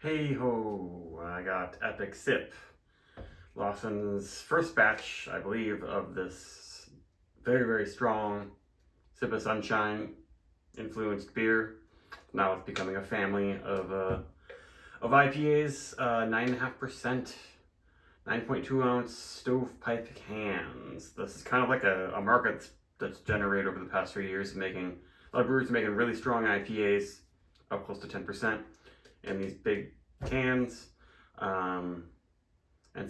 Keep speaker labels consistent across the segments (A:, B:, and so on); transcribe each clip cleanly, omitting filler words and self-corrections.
A: Hey ho, I got Epic Sip, Lawson's first batch, I believe, of this very strong Sip of Sunshine influenced beer. Now it's becoming a family of IPAs, 9.5%, 9.2 ounce stovepipe cans. This is kind of like a market that's generated over the past 3 years, making a lot of brewers making really strong IPAs, up close to 10%, in these big cans. And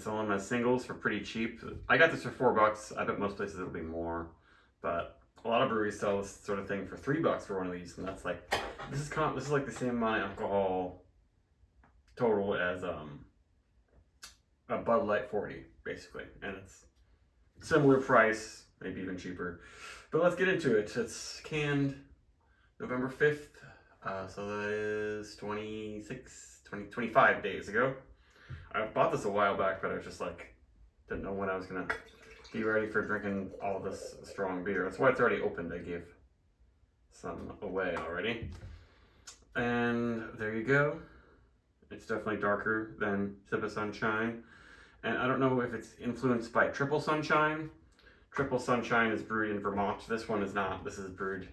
A: sell them as singles for pretty cheap. I got this for $4. I bet most places it'll be more, but a lot of breweries sell this sort of thing for $3 for one of these, and that's like this is like the same amount of alcohol total as a Bud Light 40 basically, and it's similar price, maybe even cheaper. But let's get into it. It's canned November 5th, so that is 25 days ago. I bought this a while back, but I was just like, didn't know when I was gonna be ready for drinking all this strong beer. That's why it's already opened. I gave some away already. And there you go. It's definitely darker than Sip of Sunshine. And I don't know if it's influenced by Triple Sunshine. Triple Sunshine is brewed in Vermont. This one is not. This is brewed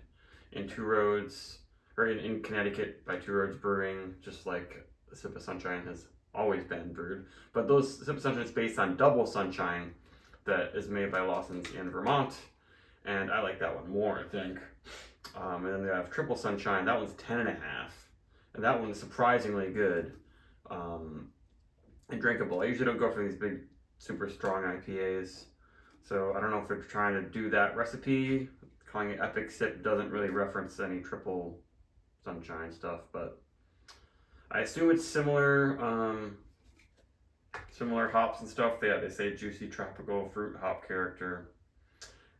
A: in Two Roads, or in Connecticut by Two Roads Brewing, just like Sip of Sunshine has always been brewed. But those Sip of Sunshine is based on Double Sunshine that is made by Lawson's in Vermont. And I like that one more, I think. And then they have Triple Sunshine. That one's 10.5. And that one is surprisingly good and drinkable. I usually don't go for these big, super strong IPAs. So I don't know if they're trying to do that recipe. Calling it Epic Sip doesn't really reference any Triple Sunshine stuff, but I assume it's similar hops and stuff. They say juicy tropical fruit hop character,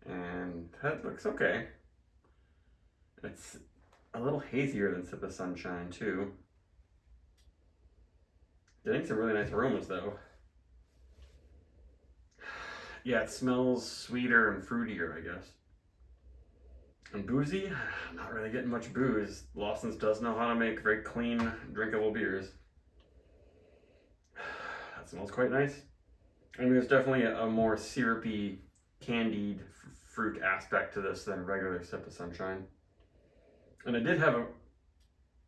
A: and that looks okay. It's a little hazier than Sip of Sunshine too. Getting some really nice aromas though. Yeah, it smells sweeter and fruitier, I guess. And boozy? Not really getting much booze. Lawson's does know how to make very clean, drinkable beers. That smells quite nice. I mean, there's definitely a more syrupy, candied fruit aspect to this than regular Sip of Sunshine. And I did have a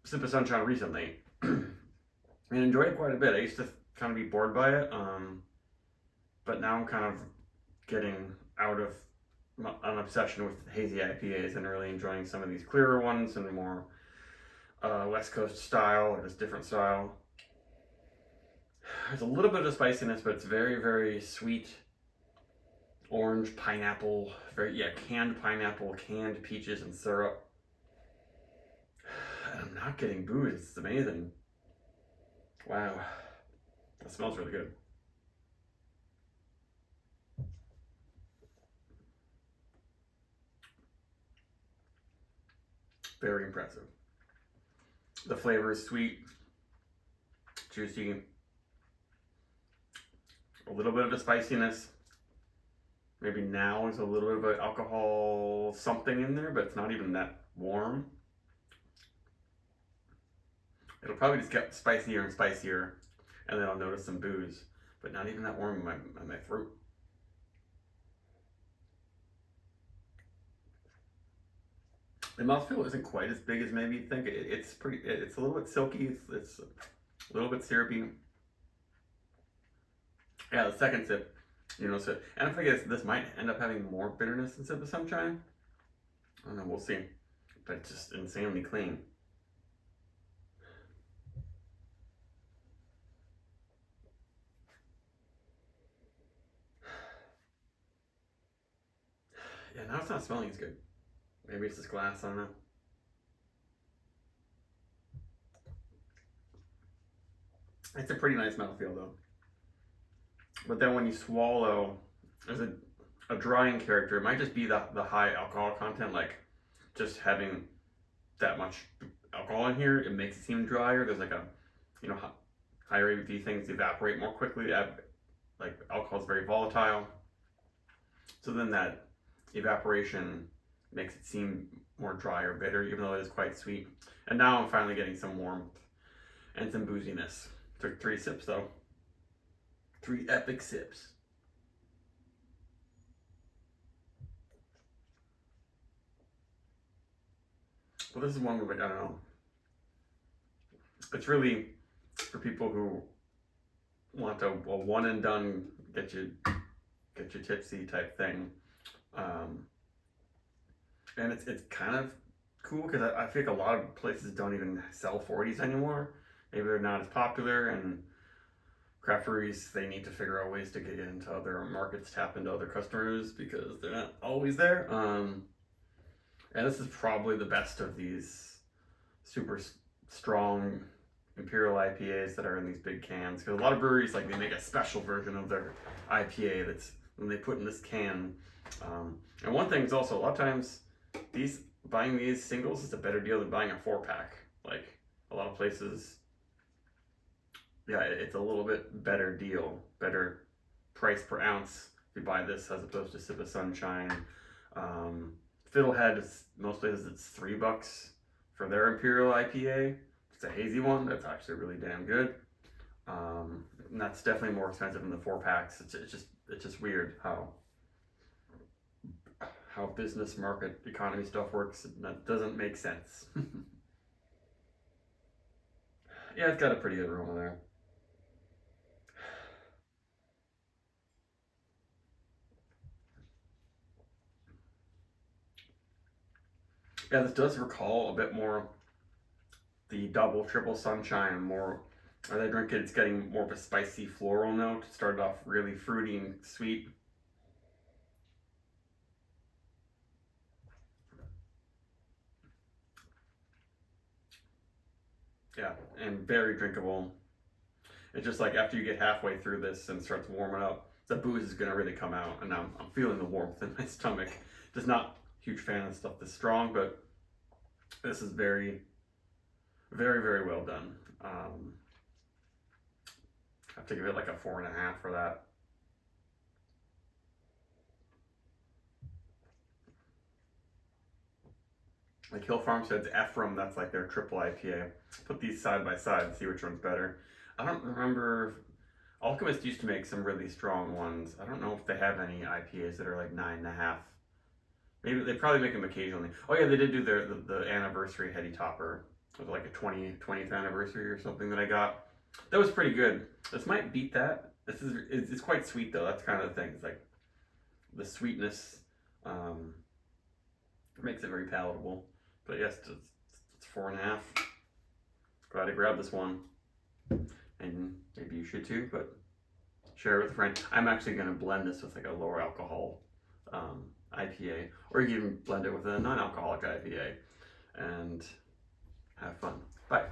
A: Sip of Sunshine recently and enjoyed it quite a bit. I used to kind of be bored by it, but now I'm kind of getting out of an obsession with hazy IPAs and really enjoying some of these clearer ones and more West Coast style or just different style. There's a little bit of spiciness, but it's very sweet. Orange, pineapple, canned pineapple, canned peaches and syrup. And I'm not getting booze. It's amazing. Wow, that smells really good. Very impressive. The flavor is sweet, juicy, a little bit of a spiciness. Maybe now there's a little bit of an alcohol something in there, but it's not even that warm. It'll probably just get spicier and spicier, and then I'll notice some booze, but not even that warm in my throat. The mouthfeel isn't quite as big as maybe you think. It's a little bit silky. It's a little bit syrupy. Yeah, the second sip, you know, so, and I think this might end up having more bitterness than Sip of Sunshine. I don't know, we'll see. But it's just insanely clean. Yeah, now it's not smelling as good. Maybe it's this glass, I don't know. It's a pretty nice mouthfeel though. But then when you swallow, there's a drying character. It might just be the high alcohol content, like just having that much alcohol in here, it makes it seem drier. There's like a, you know, higher ABV things evaporate more quickly. Like alcohol is very volatile. So then that evaporation makes it seem more dry or bitter, even though it is quite sweet. And now I'm finally getting some warmth and some booziness. Took 3 sips though. 3 epic sips. Well, this is one where, like, I don't know. It's really for people who want a one and done, get you tipsy type thing. And it's kind of cool because I feel like a lot of places don't even sell 40s anymore. Maybe they're not as popular, and craft breweries, they need to figure out ways to get into other markets, tap into other customers because they're not always there. And this is probably the best of these super strong Imperial IPAs that are in these big cans. Because a lot of breweries, like, they make a special version of their IPA that's when they put in this can. And one thing is also, a lot of times, buying these singles is a better deal than buying a 4-pack. Like, a lot of places, yeah, it's a little bit better deal, better price per ounce if you buy this as opposed to Sip of Sunshine. Fiddlehead, most places it's $3 for their Imperial IPA. It's a hazy one that's actually really damn good. And that's definitely more expensive than the 4-packs. It's just weird how business market economy stuff works. That doesn't make sense. Yeah, it's got a pretty good aroma there. Yeah, this does recall a bit more the double, triple sunshine. More as I drink it, it's getting more of a spicy floral note. It started off really fruity and sweet. Yeah, and very drinkable. It's just like after you get halfway through this and it starts warming up, the booze is gonna really come out, and I'm feeling the warmth in my stomach. Just not a huge fan of stuff this strong, but this is very, very, very well done. I have to give it like a 4.5 for that. Like Hill Farmstead's Ephraim, that's like their triple IPA. Put these side by side and see which one's better. I don't remember. Alchemist used to make some really strong ones. I don't know if they have any IPAs that are like 9.5. Maybe they probably make them occasionally. Oh yeah, they did do the anniversary Heady Topper. It was like a 20th anniversary or something that I got. That was pretty good. This might beat that. It's quite sweet though. That's kind of the thing. It's like the sweetness makes it very palatable. But yes, it's 4.5. Glad I grabbed this one, and maybe you should too. But share it with a friend. I'm actually going to blend this with like a lower alcohol IPA, or you can even blend it with a non-alcoholic IPA, and have fun. Bye.